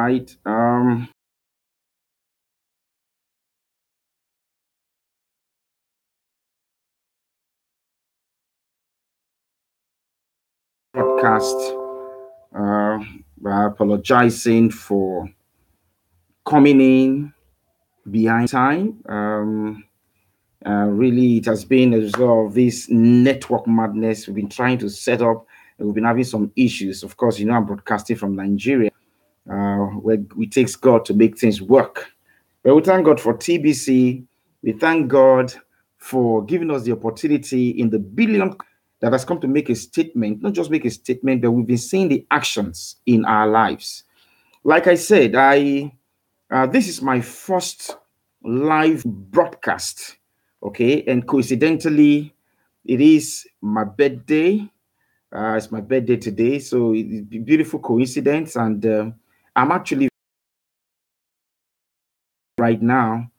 right. Broadcast. Uh, Apologizing for coming in behind time. Really, it has been a result of this network madness we've been trying to set up. And we've been having some issues. Of course, I'm broadcasting from Nigeria, where it takes God to make things work. But we thank God for TBC. We thank God for giving us the opportunity in the billion that has come to make a statement, not just make a statement, but we've been seeing the actions in our lives. Like I said, this is my first live broadcast, okay, and coincidentally, it is my birthday. It's my birthday today, so it's a beautiful coincidence, and I'm actually right now.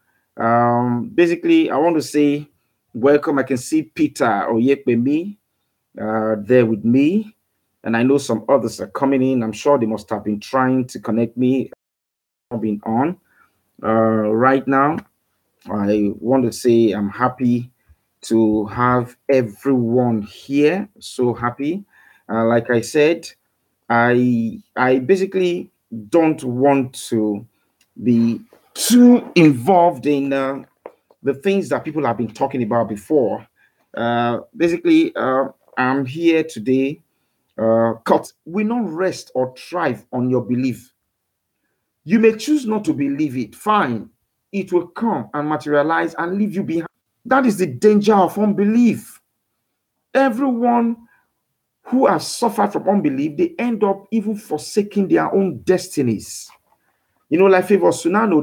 Basically, I want to say welcome. I can see Peter Oyekbemi there with me, and I know some others are coming in. I'm sure they must have been trying to connect me. I've been on right now. I want to say I'm happy to have everyone here. So happy. Like I said, I basically don't want to be too involved in the things that people have been talking about before. Basically, I'm here today. Cut. We not rest or thrive on your belief. You may choose not to believe it. Fine. It will come and materialize and leave you behind. That is the danger of unbelief. Everyone who has suffered from unbelief, they end up even forsaking their own destinies. Like Favor Sunano,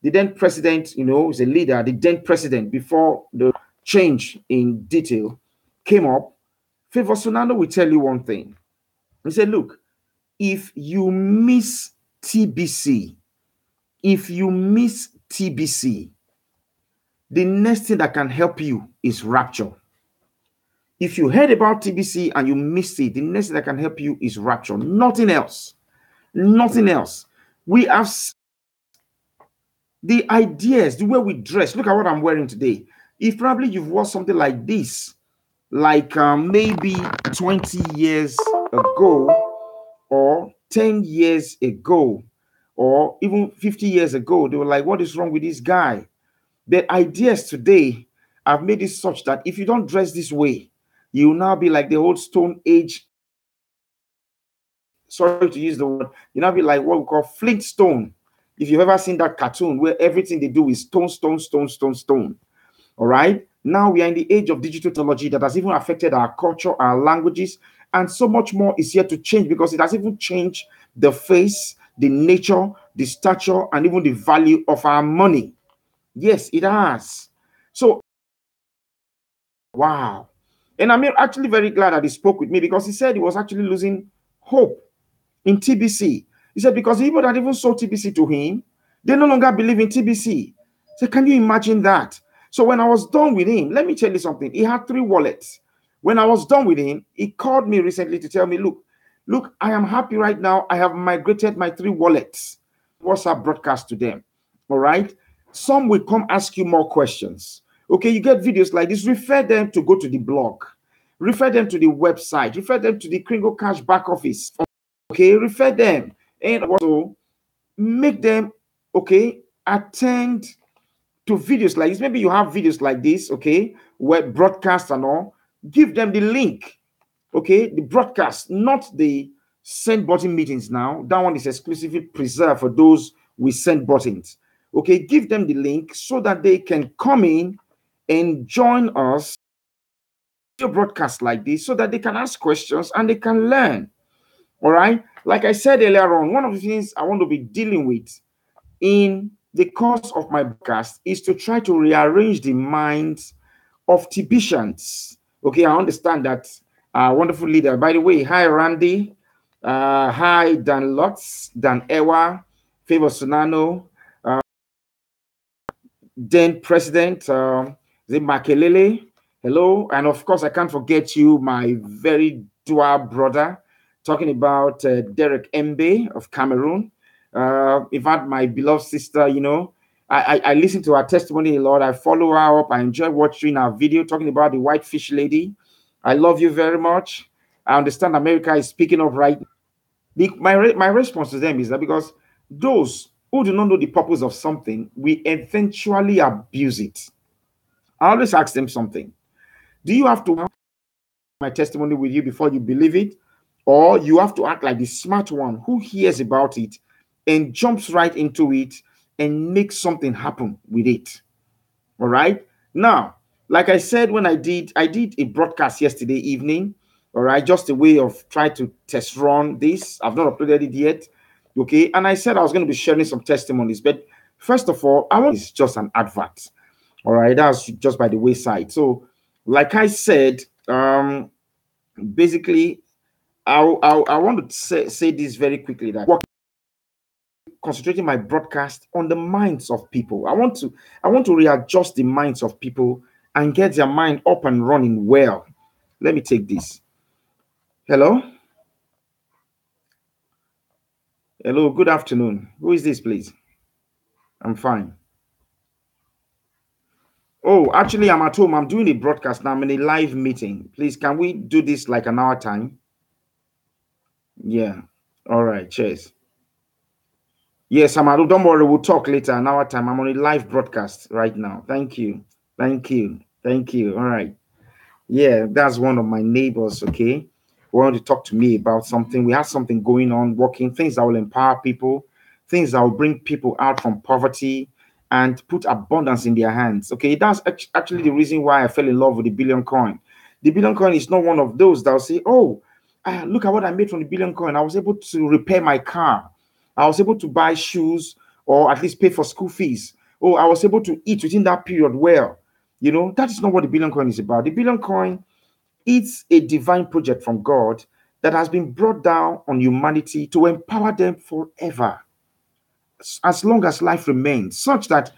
the then president, is a leader, the then president, before the change in detail came up. Favor Sunano will tell you one thing. He said, look, if you miss TBC, the next thing that can help you is rapture. If you heard about TBC and you missed it, the next thing that can help you is rapture. Nothing else. Nothing else. We have the ideas, the way we dress. Look at what I'm wearing today. If probably you've worn something like this, like maybe 20 years ago or 10 years ago or even 50 years ago, they were like, what is wrong with this guy? The ideas today have made it such that if you don't dress this way, you will now be like the old Stone Age. Sorry to use the word. You now be like what we call Flintstone. If you've ever seen that cartoon where everything they do is stone, stone, stone, stone, stone. All right. Now we are in the age of digital technology that has even affected our culture, our languages, and so much more is here to change because it has even changed the face, the nature, the stature, and even the value of our money. Yes, it has. So, wow. And I'm actually very glad that he spoke with me because he said he was actually losing hope in TBC. He said because the people that even sold TBC to him, they no longer believe in TBC. So can you imagine that? So when I was done with him, let me tell you something. He had 3 wallets. When I was done with him, he called me recently to tell me, look, I am happy right now. I have migrated my 3 wallets. WhatsApp broadcast to them. All right. Some will come ask you more questions. Okay, you get videos like this. Refer them to go to the blog. Refer them to the website. Refer them to the Kringle Cash back office. Okay, refer them and also make them, okay, attend to videos like this. Maybe you have videos like this, okay, web broadcast and all. Give them the link, okay, the broadcast, not the send button meetings now. That one is exclusively preserved for those with send buttons. Okay, give them the link so that they can come in and join us broadcast like this so that they can ask questions and they can learn. All right. Like I said earlier on, one of the things I want to be dealing with in the course of my podcast is to try to rearrange the minds of Tibetians. Okay, I understand that wonderful leader. By the way, hi Randy, hi Dan Lutz, Dan Ewa, Favor Sunano, then President Makelele. Hello, and of course I can't forget you, my very dear brother. Talking about Derek Mbe of Cameroon. In fact, my beloved sister, I listen to her testimony a lot. I follow her up. I enjoy watching her video talking about the white fish lady. I love you very much. I understand America is speaking up right now. My response to them is that because those who do not know the purpose of something, we eventually abuse it. I always ask them something. Do you have to have my testimony with you before you believe it? Or you have to act like the smart one who hears about it and jumps right into it and makes something happen with it? All right. Now, like I said, when I did a broadcast yesterday evening. All right, just a way of trying to test run this. I've not uploaded it yet. Okay, and I said I was going to be sharing some testimonies, but first of all, I want it's just an advert. All right, that's just by the wayside. So, like I said, basically, I want to say this very quickly that concentrating my broadcast on the minds of people. I want to readjust the minds of people and get their mind up and running well. Let me take this. Hello? Hello, good afternoon. Who is this, please? I'm fine. Oh, actually, I'm at home. I'm doing a broadcast now. I'm in a live meeting. Please, can we do this like an hour time? Yeah. All right. Cheers. Yes, I'm at home. Don't worry. We'll talk later, an hour time. I'm on a live broadcast right now. Thank you. Thank you. Thank you. All right. Yeah, that's one of my neighbors. Okay. Wanted to talk to me about something. We have something going on, working things that will empower people, things that will bring people out from poverty and put abundance in their hands. Okay, that's actually the reason why I fell in love with the billion coin. The billion coin is not one of those that will say, "Oh, look at what I made from the billion coin. I was able to repair my car. I was able to buy shoes or at least pay for school fees. Oh, I was able to eat within that period well." That is not what the billion coin is about. The billion coin, it's a divine project from God that has been brought down on humanity to empower them forever, as long as life remains, such that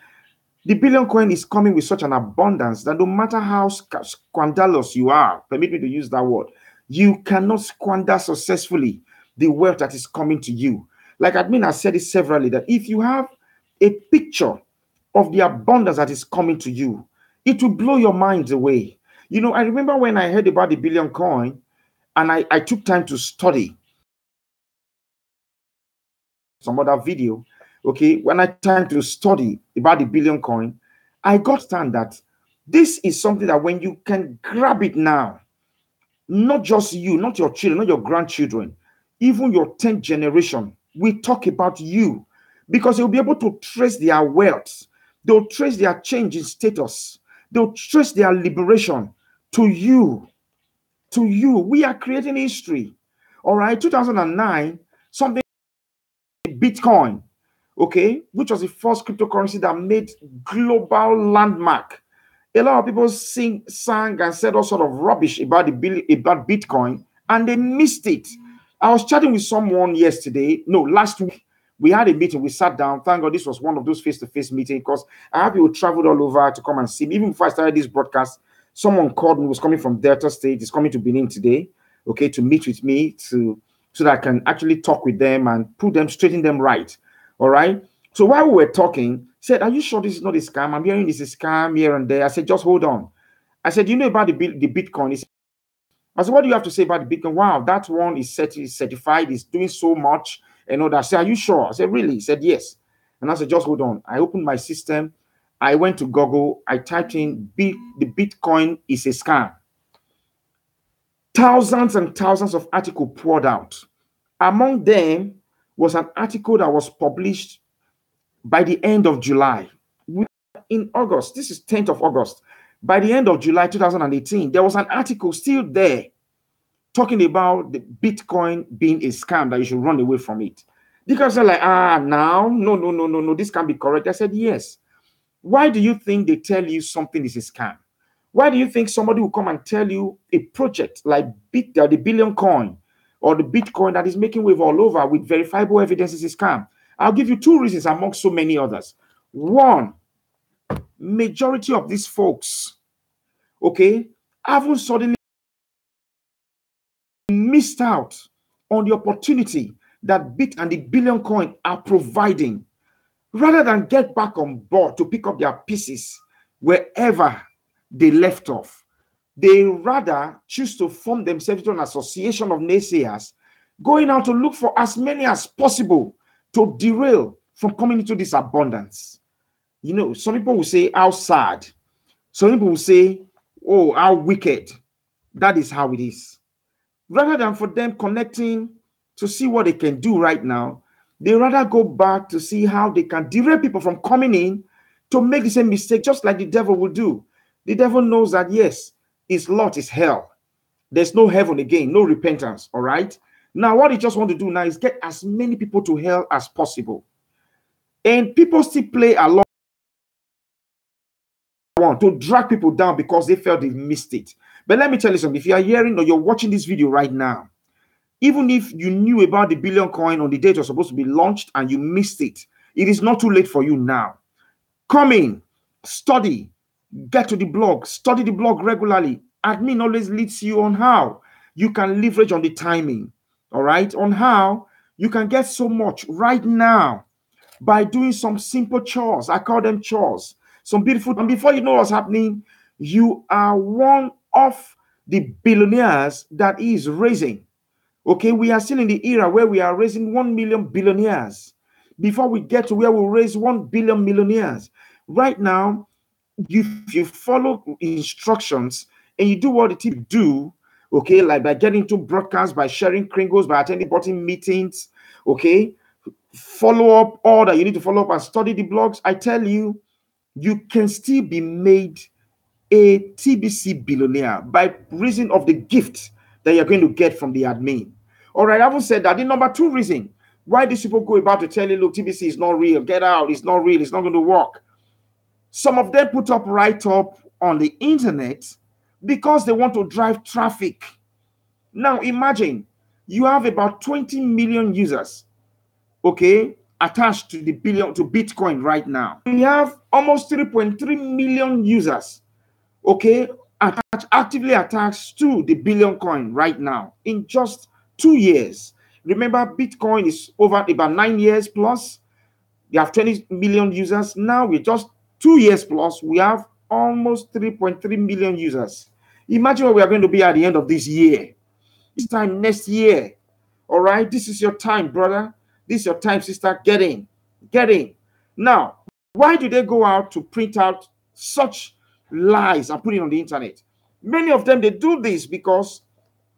the billion coin is coming with such an abundance that no matter how scandalous you are, permit me to use that word, you cannot squander successfully the wealth that is coming to you. Like admin has said it severally, that if you have a picture of the abundance that is coming to you, it will blow your mind away. I remember when I heard about the billion coin and I took time to study some other video. Okay, when I time to study about the billion coin, I got stand that this is something that when you can grab it now, not just you, not your children, not your grandchildren, even your 10th generation, we talk about you because they'll be able to trace their wealth. They'll trace their change in status. They'll trace their liberation to you. To you. We are creating history. All right, 2009, something Bitcoin, okay, which was the first cryptocurrency that made global landmark. A lot of people sang and said all sort of rubbish about about Bitcoin, and they missed it. I was chatting with someone last week. We had a meeting. We sat down. Thank God this was one of those face-to-face meetings because I have people traveled all over to come and see me. Even before I started this broadcast, someone called me, was coming from Delta State. He's coming to Benin today, okay, to meet with me so that I can actually talk with them and put them, straighten them right. All right. So while we were talking, he said, "Are you sure this is not a scam? I'm hearing it's a scam here and there." I said, "Just hold on." I said, "You know about the Bitcoin?" I said, "What do you have to say about the Bitcoin?" "Wow, that one is certified, is doing so much and all that." I said, "Are you sure?" I said, "Really?" He said, "Yes." And I said, "Just hold on." I opened my system. I went to Google. I typed in the Bitcoin is a scam. Thousands and thousands of articles poured out. Among them was an article that was published by the end of July. In August, this is 10th of August. By the end of July 2018, there was an article still there talking about the Bitcoin being a scam, that you should run away from it. The guys are like, now, no, this can't be correct. I said, yes. Why do you think they tell you something is a scam? Why do you think somebody will come and tell you a project like the billion coin or the Bitcoin that is making wave all over with verifiable evidence is a scam? I'll give you two reasons among so many others. One, majority of these folks, okay, haven't suddenly missed out on the opportunity that Bit and the Billion Coin are providing, rather than get back on board to pick up their pieces wherever they left off, they rather choose to form themselves into an association of naysayers, going out to look for as many as possible to derail from coming into this abundance. You know, some people will say, how sad. Some people will say, oh, how wicked. That is how it is. Rather than for them connecting to see what they can do right now, they rather go back to see how they can derail people from coming in to make the same mistake, just like the devil will do. The devil knows that, yes, his lot is hell. There's no heaven again, no repentance, all right? Now, what he just want to do now is get as many people to hell as possible. And people still play along to drag people down because they felt they missed it. But let me tell you something. If you are hearing or you're watching this video right now, even if you knew about the Billion Coin on the date it was supposed to be launched and you missed it, it is not too late for you now. Come in, study, get to the blog, study the blog regularly. Admin always leads you on how you can leverage on the timing, all right? On how you can get so much right now by doing some simple chores. I call them chores. Some beautiful, and before you know what's happening, you are one of the billionaires that is raising. Okay, we are still in the era where we are raising 1 million billionaires before we get to where we raise 1 billion millionaires. Right now, if you follow instructions and you do what the team do, okay, like by getting to broadcasts, by sharing Kringles, by attending bottom meetings, okay, follow up all that you need to follow up and study the blogs, I tell you, you can still be made a TBC billionaire by reason of the gift that you're going to get from the admin. All right, I haven't said that. The number two reason why these people go about to tell you, look, TBC is not real, get out, it's not real, it's not going to work. Some of them put up write-up on the internet because they want to drive traffic. Now imagine you have about 20 million users, okay, attached to the billion to Bitcoin right now. We have almost 3.3 million users, okay, actively attached to the Billion Coin right now in just 2 years. Remember, Bitcoin is over about 9 years plus. They have 20 million users. Now we're just 2 years plus. We have almost 3.3 million users. Imagine where we are going to be at the end of this year. This time next year. All right, this is your time, brother. This is your time, sister. Get in. Get in. Now, why do they go out to print out such lies and put it on the internet? Many of them, they do this because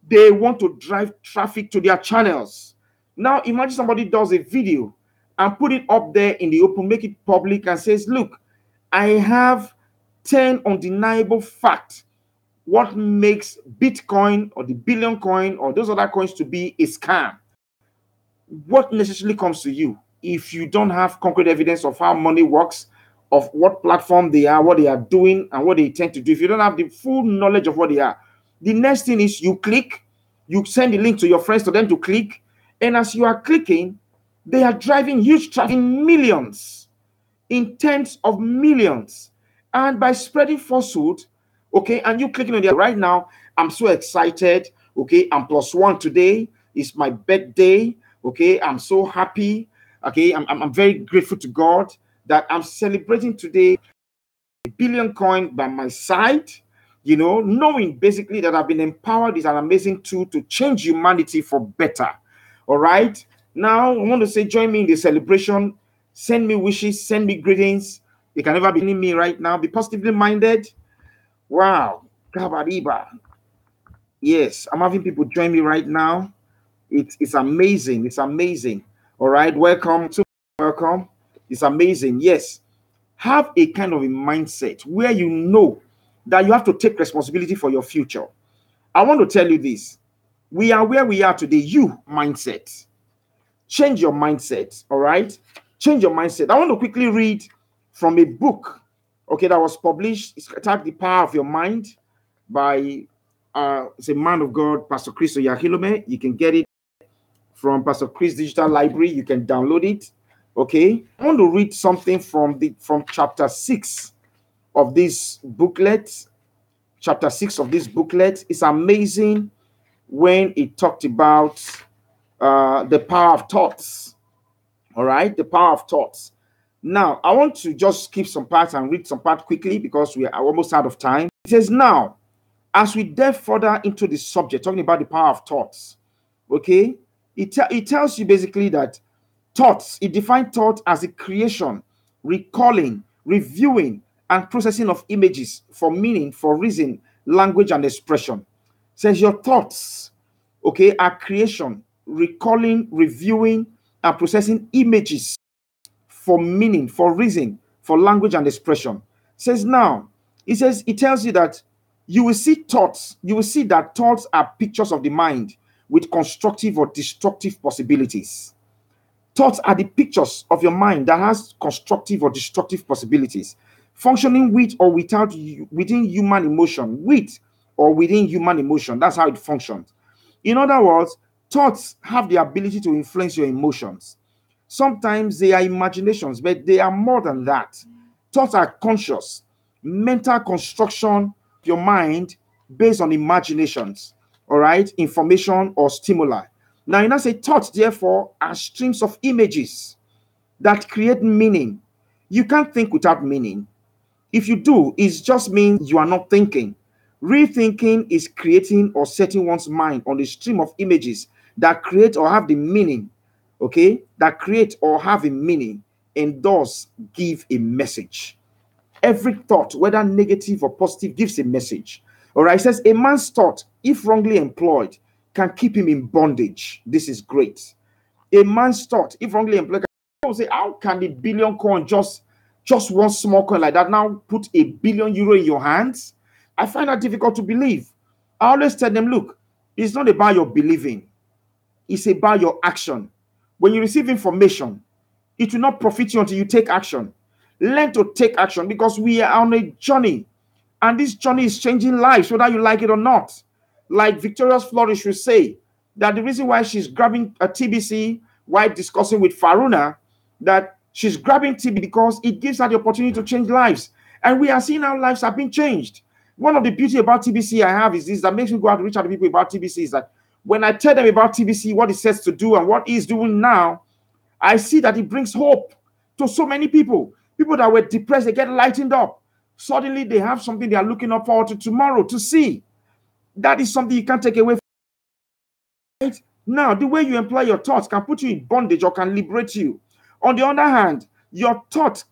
they want to drive traffic to their channels. Now, imagine somebody does a video and put it up there in the open, make it public and says, look, I have 10 undeniable facts what makes Bitcoin or the Billion Coin or those other coins to be a scam. What necessarily comes to you if you don't have concrete evidence of how money works, of what platform they are, what they are doing, and what they intend to do? If you don't have the full knowledge of what they are, the next thing is you click, you send the link to your friends for them to click, and as you are clicking, they are driving huge traffic in millions, in tens of millions, and by spreading falsehood, okay, and you clicking on there right now, I'm so excited, okay, I'm +1 today, it's my birthday, okay, I'm so happy, okay, I'm very grateful to God that I'm celebrating today a Billion Coin by my side, you know, knowing basically that I've been empowered is an amazing tool to change humanity for better. All right, now I want to say, join me in the celebration, send me wishes, send me greetings. You can never be in me right now, be positively minded. Wow, Kabariba. Yes, I'm having people join me right now. It's amazing. It's amazing. All right, welcome. It's amazing. Yes, have a kind of a mindset where you know that you have to take responsibility for your future. I want to tell you this. We are where we are today. You mindset. Change your mindset. All right, change your mindset. I want to quickly read from a book, okay, that was published. It's titled The Power of Your Mind by it's a man of God, Pastor Chris Oyahilome. You can get it from Pastor Chris Digital Library. You can download it. Okay, I want to read something from chapter 6 of this booklet. Chapter 6 of this booklet is amazing when it talked about the power of thoughts. All right, the power of thoughts. Now, I want to just skip some parts and read some part quickly because we are almost out of time. It says, now, as we delve further into the subject, talking about the power of thoughts, okay, it tells you basically that thoughts, it defines thought as the creation, recalling, reviewing, and processing of images for meaning, for reason, language, and expression. It says your thoughts, okay, are creation, recalling, reviewing, and processing images for meaning, for reason, for language and expression. It says now, it tells you that you will see that thoughts are pictures of the mind with constructive or destructive possibilities. Thoughts are the pictures of your mind that has constructive or destructive possibilities, functioning with or without within human emotion, with or within human emotion. That's how it functions. In other words, thoughts have the ability to influence your emotions. Sometimes they are imaginations, but they are more than that. Thoughts are conscious, mental construction of your mind based on imaginations, all right, information or stimuli. Now, you know, say thoughts, therefore, are streams of images that create meaning. You can't think without meaning. If you do, it just means you are not thinking. Rethinking is creating or setting one's mind on a stream of images that create or have the meaning, okay, that create or have a meaning and thus give a message. Every thought, whether negative or positive, gives a message. All right, it says a man's thought, if wrongly employed, can keep him in bondage. This is great. A man's thought, if wrongly employed, people say, how can a billion coin, just one small coin like that, now put €1 billion in your hands? I find that difficult to believe. I always tell them, look, it's not about your believing, it's about your action. When you receive information, it will not profit you until you take action. Learn to take action because we are on a journey, and this journey is changing lives, whether you like it or not. Like Victoria's Flourish will say, that the reason why she's grabbing a TBC while discussing with Faruna, that she's grabbing TBC because it gives her the opportunity to change lives. And we are seeing how lives have been changed. One of the beauty about TBC I have is this, that makes me go out to reach out to people about TBC, is that when I tell them about TBC, what it says to do and what it's doing now, I see that it brings hope to so many people. People that were depressed, they get lightened up. Suddenly they have something they are looking up forward to tomorrow to see. That is something you can't take away from it. Now, the way you employ your thoughts can put you in bondage or can liberate you. On the other hand, your thought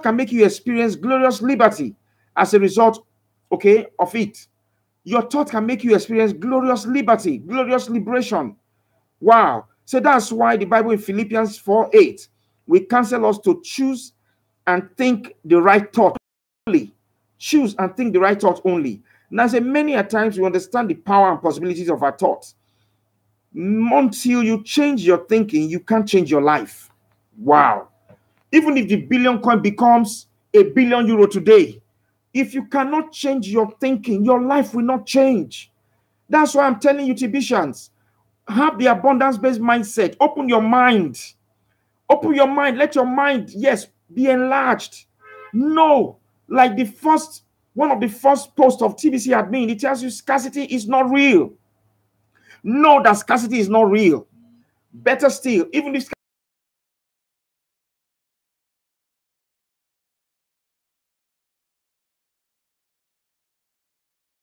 can make you experience glorious liberty as a result, of it. Your thought can make you experience glorious liberty, glorious liberation. Wow. So that's why the Bible in Philippians 4:8, we counsel us to choose and think the right thought only. Choose and think the right thought only. Now, I say many a times we understand the power and possibilities of our thoughts. Until you change your thinking, you can't change your life. Wow. Even if the billion coin becomes €1 billion today, if you cannot change your thinking, your life will not change. That's why I'm telling you, Tibicians, have the abundance-based mindset. Open your mind. Open your mind. Let your mind, yes, be enlarged. No, like one of the first posts of TBC admin, it tells you scarcity is not real. Know that scarcity is not real. Better still, even if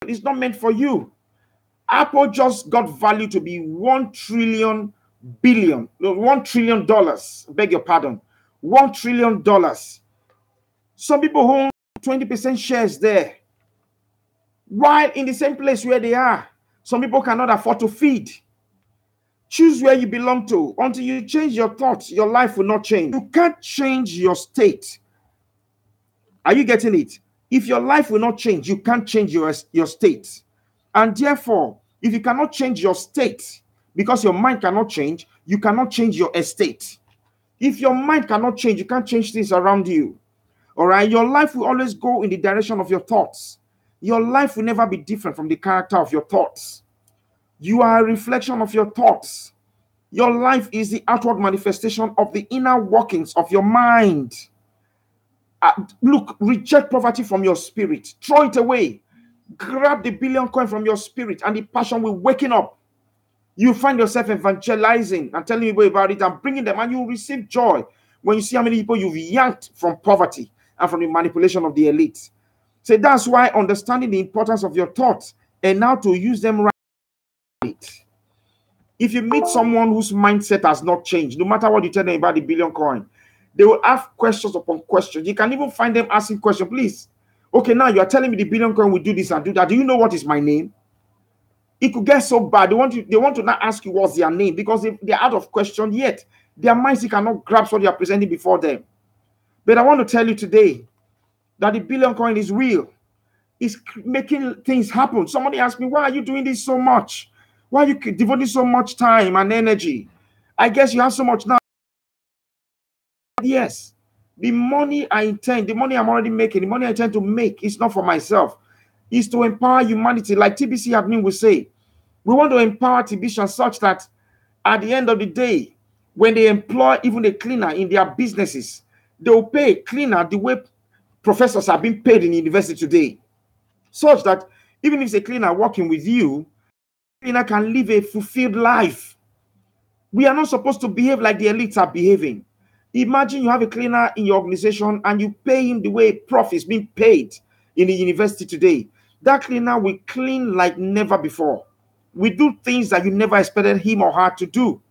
it's not meant for you. Apple just got value to be $1 trillion billion, no, $1 trillion. Beg your pardon, $1 trillion. Some people own 20% shares there, while in the same place where they are, some people cannot afford to feed. Choose where you belong to. Until you change your thoughts, your life will not change. You can't change your state. Are you getting it? If your life will not change, you can't change your state. And therefore, if you cannot change your state, because your mind cannot change, you cannot change your estate. If your mind cannot change, you can't change things around you. All right? Your life will always go in the direction of your thoughts. Your life will never be different from the character of your thoughts. You are a reflection of your thoughts. Your life is the outward manifestation of the inner workings of your mind. Look, reject poverty from your spirit. Throw it away. Grab the billion coin from your spirit, and the passion will waken up. You find yourself evangelizing and telling people about it and bringing them, and you receive joy when you see how many people you've yanked from poverty and from the manipulation of the elite. So that's why understanding the importance of your thoughts and how to use them right. If you meet someone whose mindset has not changed, no matter what you tell them about the billion coin, they will ask questions upon questions. You can even find them asking questions. Please, okay, now you are telling me the billion coin will do this and do that. Do you know what is my name? It could get so bad. They want to not ask you what's their name because they're out of question yet. Their minds cannot grasp what you are presenting before them. But I want to tell you today that the billion coin is real. It's making things happen. Somebody asked me, why are you doing this so much? Why are you devoting so much time and energy? I guess you have so much now. Yes. The money I'm already making, the money I intend to make is not for myself. It's to empower humanity. Like TBC admin will say, we want to empower TBC such that at the end of the day, when they employ even a cleaner in their businesses, they will pay a cleaner the way professors are being paid in university today. Such that even if it's a cleaner working with you, cleaner can live a fulfilled life. We are not supposed to behave like the elites are behaving. Imagine you have a cleaner in your organization and you pay him the way a prof is being paid in the university today. That cleaner will clean like never before. We do things that you never expected him or her to do.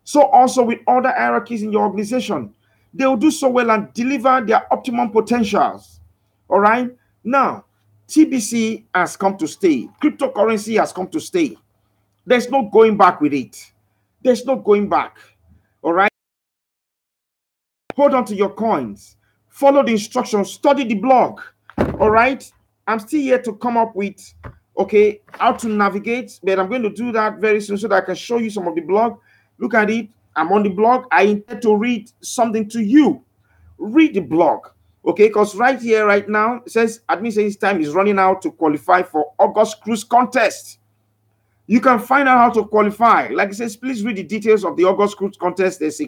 So also with other hierarchies in your organization, they will do so well and deliver their optimum potentials. All right. Now, TBC has come to stay. Cryptocurrency has come to stay. There's no going back with it. There's no going back. All right. Hold on to your coins. Follow the instructions. Study the blog. All right. I'm still here to come up with, okay, how to navigate, but I'm going to do that very soon so that I can show you some of the blog. Look at it. I'm on the blog. I intend to read something to you. Read the blog. Okay, because right here, right now, it says admin says time is running out to qualify for August cruise contest. You can find out how to qualify. Like it says, please read the details of the August cruise contest. There's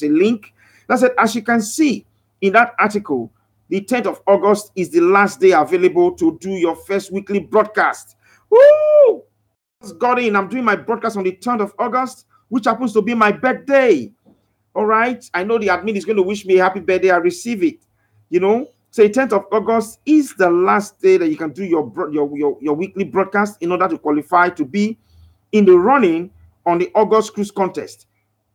a link. That's it. As you can see in that article, the 10th of August is the last day available to do your first weekly broadcast. Woo! Just got in. I'm doing my broadcast on the 10th of August, which happens to be my birthday. All right. I know the admin is going to wish me a happy birthday. I receive it. You know, so the 10th of August is the last day that you can do your weekly broadcast in order to qualify to be in the running on the August cruise contest.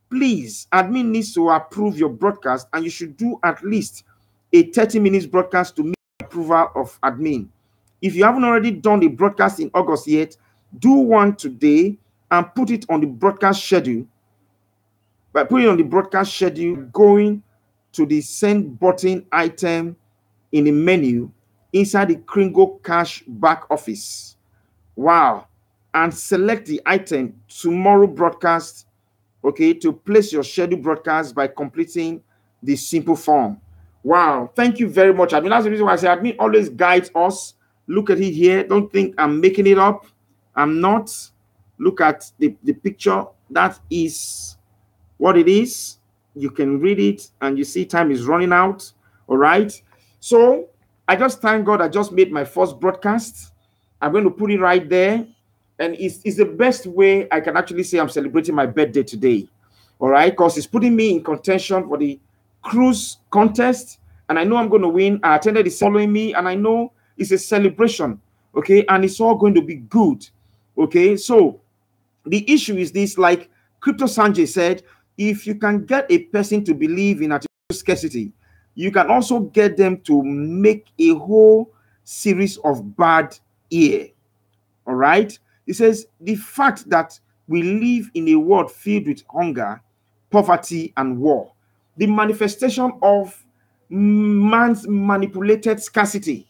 Please, admin needs to approve your broadcast, and you should do at least a 30 minutes broadcast to meet the approval of admin. If you haven't already done the broadcast in August yet, do one today and put it on the broadcast schedule. By putting on the broadcast schedule, going to the send button item in the menu inside the Kringle Cash back office. Wow. And select the item tomorrow broadcast, okay, to place your scheduled broadcast by completing the simple form. Wow. Thank you very much. I mean, that's the reason why I say admin always guides us. Look at it here. Don't think I'm making it up. I'm not. Look at the picture. That is what it is. You can read it and you see time is running out. All right. So I just thank God I just made my first broadcast. I'm going to put it right there. And it's the best way I can actually say I'm celebrating my birthday today. All right. Because it's putting me in contention for the cruise contest. And I know I'm going to win. I attended the following me. And I know it's a celebration. Okay. And it's all going to be good. Okay. So the issue is this, like Crypto Sanjay said, if you can get a person to believe in artificial scarcity, you can also get them to make a whole series of bad here. All right. It says the fact that we live in a world filled with hunger, poverty, and war, the manifestation of man's manipulated scarcity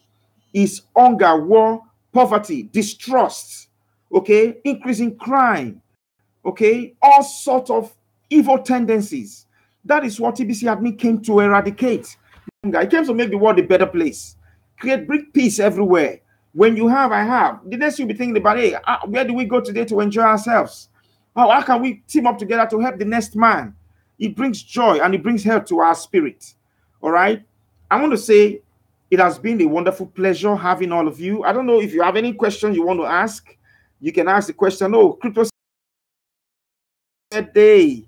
is hunger, war, poverty, distrust, okay, increasing crime, okay, all sorts of evil tendencies. That is what TBC admin came to eradicate. It came to make the world a better place, bring peace everywhere. When you have, I have. The next you'll be thinking about, hey, where do we go today to enjoy ourselves? How can we team up together to help the next man? It brings joy and it brings health to our spirit. All right. I want to say it has been a wonderful pleasure having all of you. I don't know if you have any questions you want to ask. You can ask the question. Oh, Crypto birthday.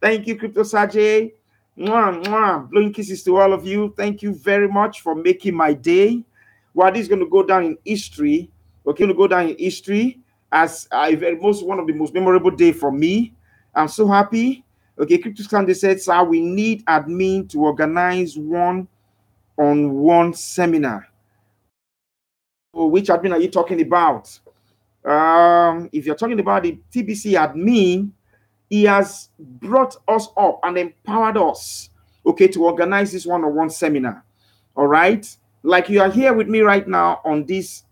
Thank you, Crypto Sajay. Mwah, mwah. Blowing kisses to all of you. Thank you very much for making my day. Well, this is going to go down in history. Okay, going to go down in history as one of the most memorable day for me. I'm so happy. Okay, Crypto Sunday said, sir, we need admin to organize one-on-one seminar. Oh, which admin are you talking about? If you're talking about the TBC admin, he has brought us up and empowered us, okay, to organize this one-on-one seminar. All right, like you are here with me right now on this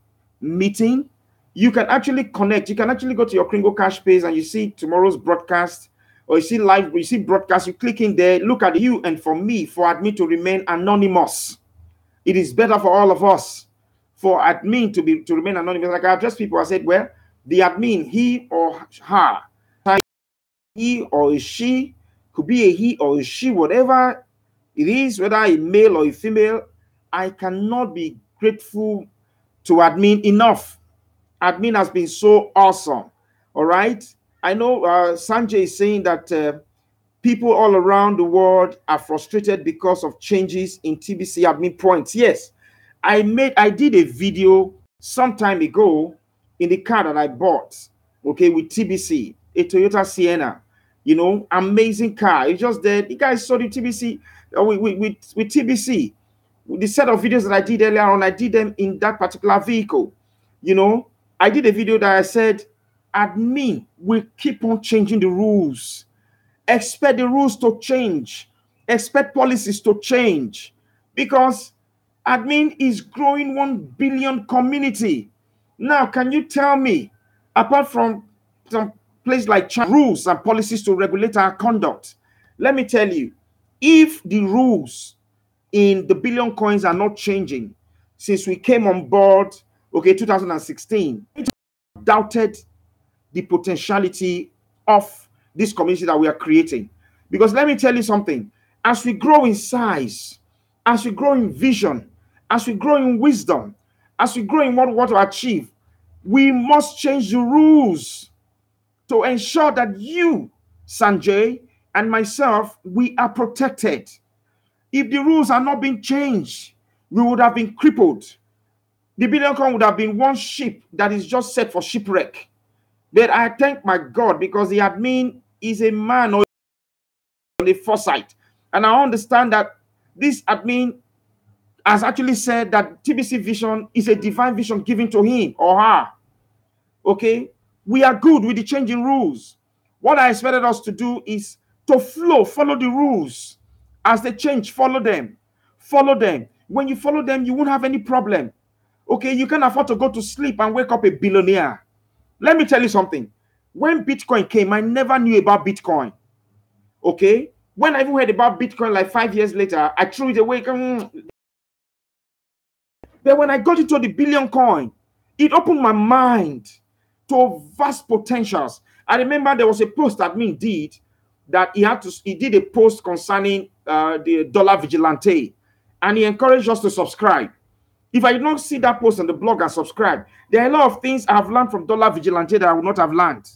meeting, you can actually connect. You can actually go to your Kringle Cash page and you see tomorrow's broadcast, or you see live, you see broadcast. You click in there, look at you and for me, for admin to remain anonymous. It is better for all of us for admin to remain anonymous. Like I address people, I said, well, the admin, he or her, he or a she, could be a he or a she, whatever it is, whether a male or a female, I cannot be grateful to admin enough. Admin has been so awesome. All right. I know Sanjay is saying that people all around the world are frustrated because of changes in TBC admin points. Yes, I did a video some time ago in the car that I bought, okay, with TBC, a Toyota Sienna, you know, amazing car. It's just that you guys saw the TBC with TBC. The set of videos that I did earlier on, I did them in that particular vehicle. You know, I did a video that I said, admin will keep on changing the rules. Expect the rules to change. Expect policies to change. Because admin is growing 1 billion community. Now, can you tell me, apart from some place like China, rules and policies to regulate our conduct, let me tell you, if the rules in the billion coins are not changing since we came on board, okay, 2016, doubted the potentiality of this community that we are creating. Because let me tell you something, as we grow in size, as we grow in vision, as we grow in wisdom, as we grow in what we want to achieve, we must change the rules to ensure that you, Sanjay, and myself, we are protected. If the rules are not being changed, we would have been crippled. The billion coin would have been one ship that is just set for shipwreck. But I thank my God because the admin is a man or a foresight. And I understand that this admin has actually said that TBC vision is a divine vision given to him or her. Okay? We are good with the changing rules. What I expected us to do is to follow the rules. As they change, follow them. Follow them. When you follow them, you won't have any problem. Okay? You can afford to go to sleep and wake up a billionaire. Let me tell you something. When Bitcoin came, I never knew about Bitcoin. Okay? When I even heard about Bitcoin like 5 years later, I threw it away. But when I got into the billion coin, it opened my mind to vast potentials. I remember there was a post admin did that he did a post concerning the dollar vigilante, and he encouraged us to subscribe. If I did not see that post on the blog and subscribe, there are a lot of things I have learned from dollar vigilante that I would not have learned.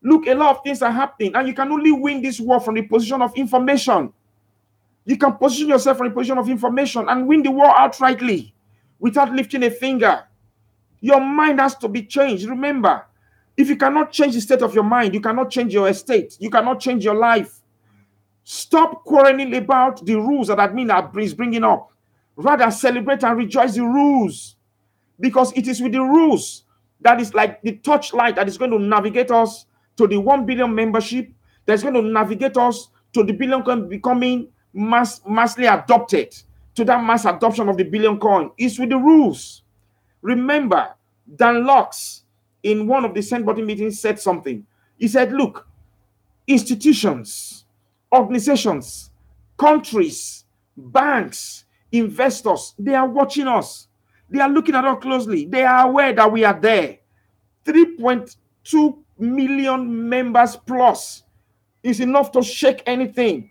Look, a lot of things are happening, and you can only win this war from the position of information. You can position yourself from the position of information and win the war outrightly without lifting a finger. Your mind has to be changed. Remember, if you cannot change the state of your mind, you cannot change your estate. You cannot change your life. Stop quarreling about the rules that admin is bringing up. Rather, celebrate and rejoice the rules. Because it is with the rules that is like the torchlight that is going to navigate us to the 1 billion membership, that's going to navigate us to the billion coin becoming massively adopted, to that mass adoption of the billion coin. It's with the rules. Remember, Dan Lux, in one of the Send Button meetings, said something. He said, look, institutions, organizations, countries, banks, investors, they are watching us. They are looking at us closely. They are aware that we are there. 3.2 million members plus is enough to shake anything.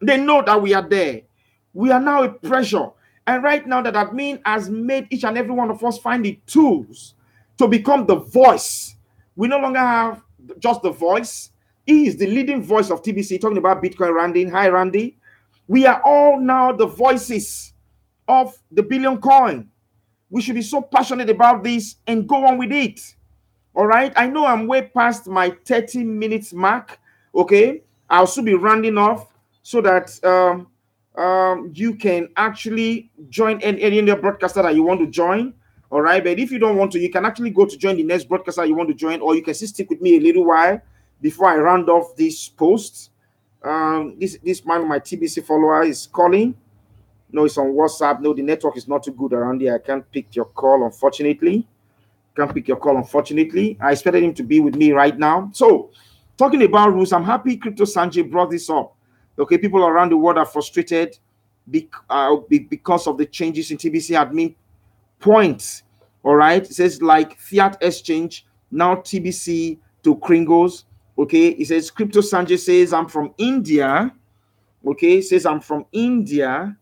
They know that we are there. We are now a pressure. And right now that admin has made each and every one of us find the tools to become the voice. We no longer have just the voice. He is the leading voice of TBC, talking about Bitcoin. Randy, hi Randy. We are all now the voices of the billion coin. We should be so passionate about this and go on with it. All right. I know I'm way past my 30 minutes mark. Okay. I'll soon be rounding off so that you can actually join any other broadcaster that you want to join. All right. But if you don't want to, you can actually go to join the next broadcaster you want to join, or you can still stick with me a little while before I round off this post. This man, my TBC follower, is calling. No, it's on WhatsApp. No, the network is not too good around here. I can't pick your call, unfortunately. Can't pick your call, unfortunately. I expected him to be with me right now. So, talking about rules, I'm happy Crypto Sanjay brought this up. Okay, people around the world are frustrated because of the changes in TBC admin points. All right, it says like Fiat Exchange, now TBC to Kringles. Okay, it says Crypto Sanjay says, I'm from India. Okay, it says I'm from India.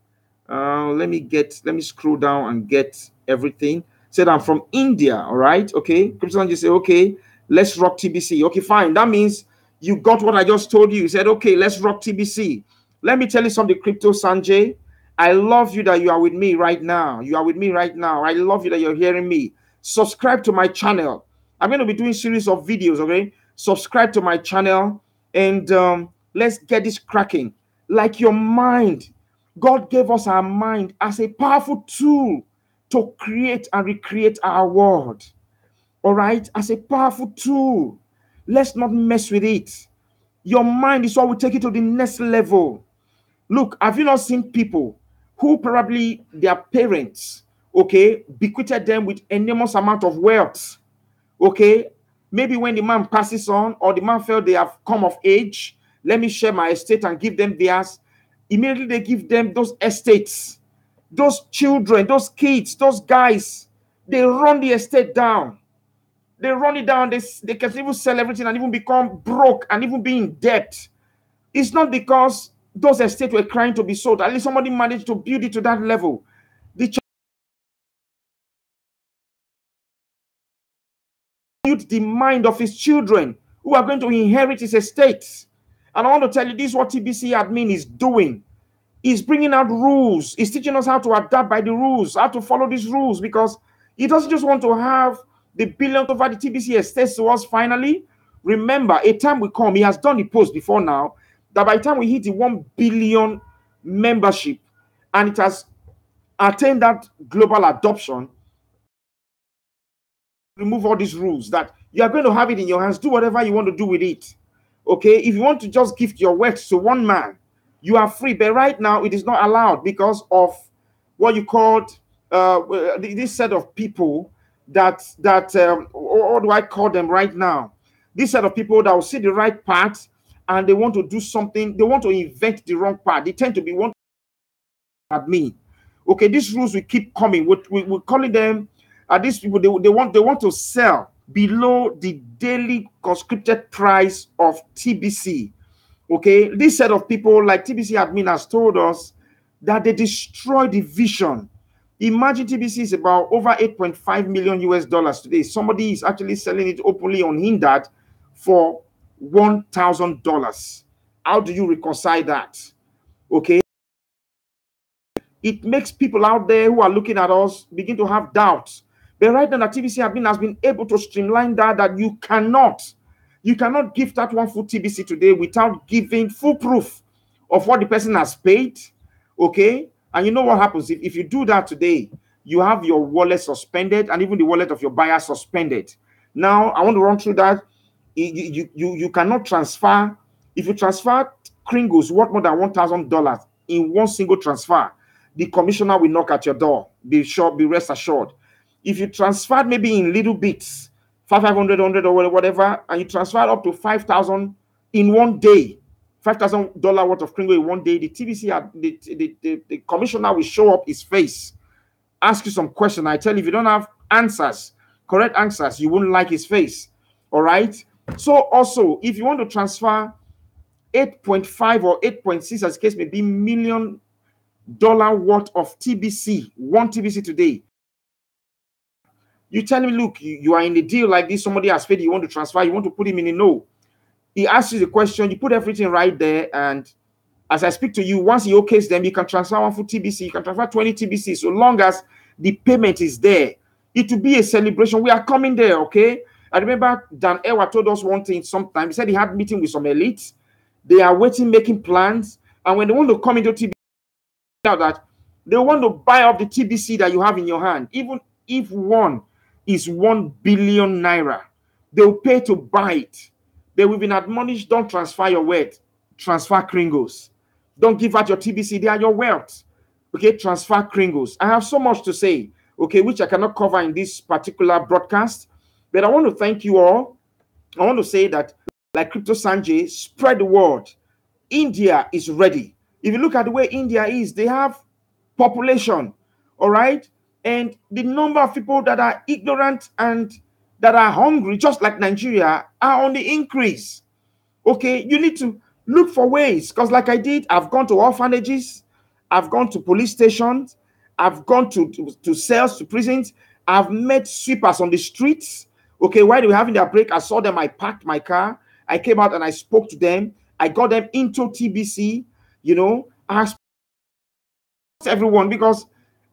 Let me scroll down and get everything. Said I'm from India. All right. Okay. Crypto Sanjay said, okay, let's rock TBC. Okay, fine. That means you got what I just told you. You said, okay, let's rock TBC. Let me tell you something, Crypto Sanjay. I love you that you are with me right now. You are with me right now. I love you that you're hearing me. Subscribe to my channel. I'm going to be doing series of videos. Okay. Subscribe to my channel and let's get this cracking. Like your mind. God gave us our mind as a powerful tool to create and recreate our world. All right? As a powerful tool. Let's not mess with it. Your mind is what will take it to the next level. Look, have you not seen people who probably their parents, okay, bequeathed them with enormous amount of wealth, okay? Maybe when the man passes on or the man felt they have come of age, let me share my estate and give them theirs. Immediately they give them those estates. Those children, those kids, those guys, they run the estate down. They run it down. They can even sell everything and even become broke and even be in debt. It's not because those estates were trying to be sold. At least somebody managed to build it to that level. The mind of his children who are going to inherit his estate. And I want to tell you, this is what TBC admin is doing. He's bringing out rules. He's teaching us how to adapt by the rules, how to follow these rules, because he doesn't just want to have the billion over the TBC estates to us finally. Remember, a time will come, he has done the post before now, that by the time we hit the 1 billion membership and it has attained that global adoption, remove all these rules that you are going to have it in your hands. Do whatever you want to do with it. Okay, if you want to just gift your wealth to one man, you are free. But right now, it is not allowed because of what you called this set of people that what do I call them right now? This set of people that will see the right part and they want to do something. They want to invent the wrong part. They tend to be one at me. Okay, these rules will keep coming. We're calling them. These people they want to sell below the daily conscripted price of TBC. Okay, this set of people, like TBC admin has told us, that they destroy the vision. Imagine TBC is about over 8.5 million US dollars today. Somebody is actually selling it openly unhindered for $1,000. How do you reconcile that? Okay. It makes people out there who are looking at us begin to have doubts. But right now, the TBC admin has been able to streamline that you cannot give that one full TBC today without giving full proof of what the person has paid. Okay? And you know what happens? If you do that today, you have your wallet suspended and even the wallet of your buyer suspended. Now, I want to run through that. You cannot transfer. If you transfer Kringles worth more than $1,000 in one single transfer, the commissioner will knock at your door. Be rest assured. If you transferred maybe in little bits, 500, 100 or whatever, and you transfer up to 5,000 in one day, $5,000 worth of Kringle in one day, the TBC, the commissioner will show up his face, ask you some question. I tell you, if you don't have answers, correct answers, you wouldn't like his face. All right. So also, if you want to transfer 8.5 or 8.6, as the case may be, million dollar worth of TBC, one TBC today, you tell me, look, you are in a deal like this, somebody has paid, you want to transfer, you want to put him in a no. He asks you the question, you put everything right there, and as I speak to you, once he okays them, you can transfer one for TBC, you can transfer 20 TBC, so long as the payment is there. It will be a celebration. We are coming there, okay? I remember Dan Ewa told us one thing sometime. He said he had a meeting with some elites. They are waiting, making plans, and when they want to come into TBC, that they want to buy up the TBC that you have in your hand, even if one is 1 billion naira, they will pay to buy it. They will be admonished, don't transfer your wealth, transfer Kringos. Don't give out your TBC, they are your wealth. Okay, transfer Kringos. I have so much to say, okay, which I cannot cover in this particular broadcast, but I want to thank you all. I want to say that, like Crypto Sanjay, spread the word. India is ready. If you look at the way India is, they have population, all right? And the number of people that are ignorant and that are hungry, just like Nigeria, are on the increase. Okay, you need to look for ways, because like I did, I've gone to orphanages, I've gone to police stations, I've gone to cells, to prisons, I've met sweepers on the streets. Okay, while they were having their break, I saw them, I parked my car, I came out and I spoke to them, I got them into TBC, you know, I have everyone, because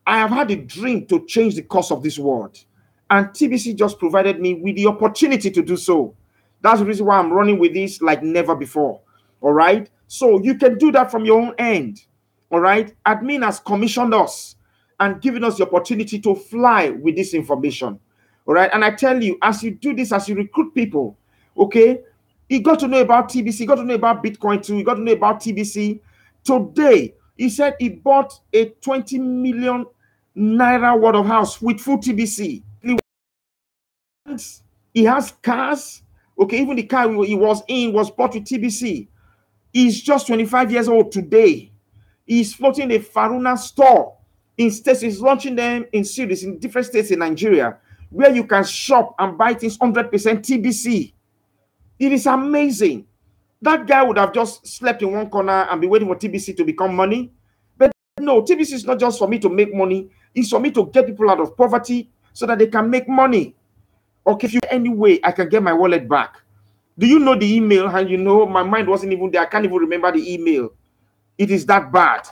I have had a dream to change the course of this world. And TBC just provided me with the opportunity to do so. That's the reason why I'm running with this like never before. All right. So you can do that from your own end. All right. Admin has commissioned us and given us the opportunity to fly with this information. All right. And I tell you, as you do this, as you recruit people, okay, you got to know about TBC, you got to know about Bitcoin too, you got to know about TBC. Today, he said he bought a 20 million naira worth of house with full TBC. He has cars. Okay, even the car he was in was bought with TBC. He's just 25 years old today. He's floating a Faruna store in states. He's launching them in cities in different states in Nigeria where you can shop and buy things 100% TBC. It is amazing. That guy would have just slept in one corner and be waiting for TBC to become money. But no, TBC is not just for me to make money. It's for me to get people out of poverty so that they can make money. Okay, if you any way I can get my wallet back. Do you know the email? And you know, my mind wasn't even there. I can't even remember the email. It is that bad.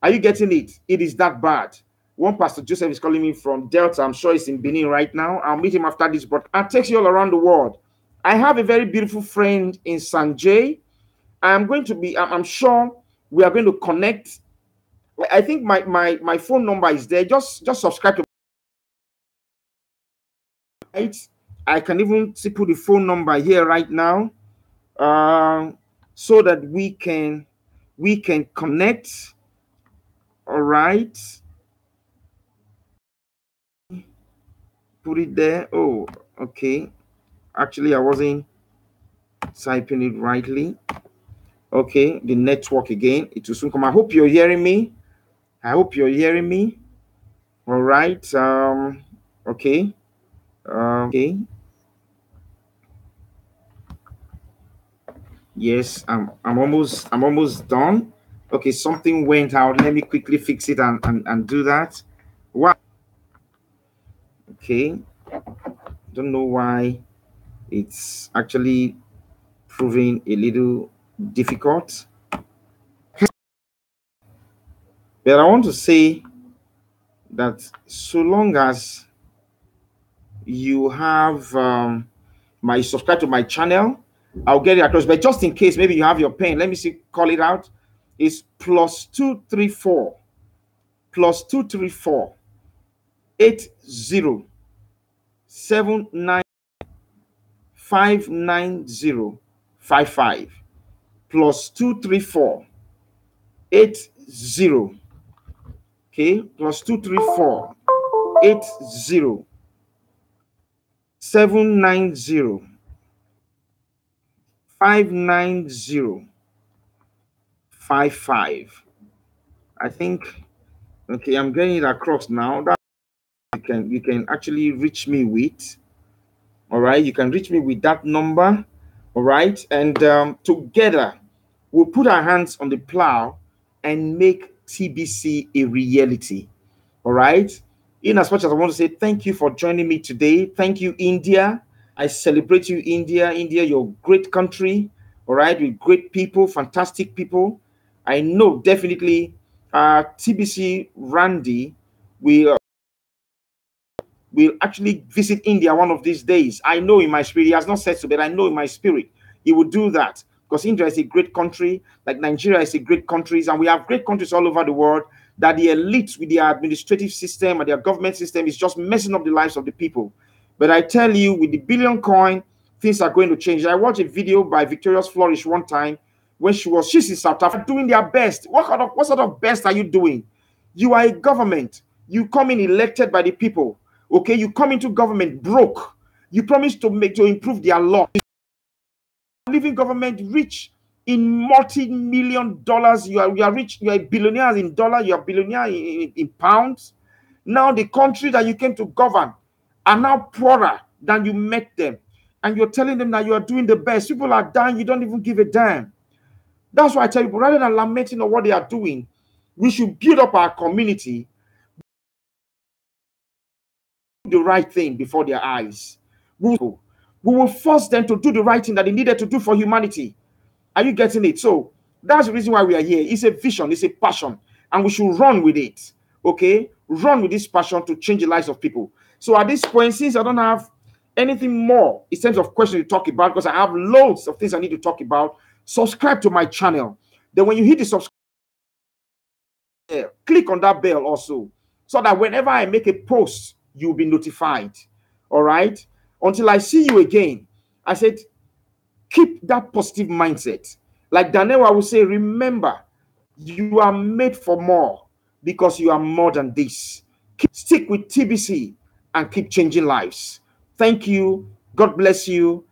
Are you getting it? It is that bad. One Pastor Joseph is calling me from Delta. I'm sure he's in Benin right now. I'll meet him after this, but I'll text you all around the world. I have a very beautiful friend in Sanjay. I'm sure we are going to connect. I think my phone number is there. Just subscribe to it. I can even put the phone number here right now, so that we can connect. All right, put it there. Oh, okay. Actually, I wasn't typing it rightly. Okay, the network again. It will soon come. I hope you're hearing me. All right. Okay. Okay. Yes, I'm almost done. Okay, something went out. Let me quickly fix it and do that. Wow. Okay. Don't know why it's actually proving a little difficult. But I want to say that so long as you have my subscribe to my channel, I'll get it across. But just in case, maybe you have your pen. Let me see. Call it out. It's +234 +234 80 79 590 55 +234 80. Okay, +234 80 790 590 55. I think, okay, I'm getting it across now. That you can actually reach me with. All right, you can reach me with that number. All right, and together we'll put our hands on the plow and make TBC a reality. All right. In as much as I want to say thank you for joining me today. Thank you, India. I celebrate you, India. India, you're a great country. all right, with great people, fantastic people. I know definitely TBC Randy will actually visit India one of these days. I know in my spirit, he has not said so, but I know in my spirit he will do that because India is a great country, like Nigeria is a great country, and we have great countries all over the world that the elites with their administrative system and their government system is just messing up the lives of the people. But I tell you, with the billion coin, things are going to change. I watched a video by Victoria's Flourish one time when she's in South Africa doing their best. What sort of best are you doing? You are a government. You come in elected by the people. Okay, you come into government broke. You promise to improve their law. Leaving government rich in multi-million dollars. You are rich. You are a billionaire in dollar. You are billionaire in pounds. Now the country that you came to govern are now poorer than you met them, and you're telling them that you are doing the best. People are dying. You don't even give a damn. That's why I tell you, rather than lamenting on what they are doing, we should build up our community, the right thing before their eyes. We will force them to do the right thing that they needed to do for humanity. Are you getting it? So that's the reason why we are here. It's a vision, it's a passion, and we should run with it. Okay? Run with this passion to change the lives of people. So at this point, since I don't have anything more in terms of questions to talk about, because I have loads of things I need to talk about, subscribe to my channel. Then when you hit the subscribe, click on that bell also, so that whenever I make a post, you'll be notified. All right? Until I see you again, I said, keep that positive mindset. Like Daniel, I will say, remember, you are made for more because you are more than this. Stick with TBC and keep changing lives. Thank you. God bless you.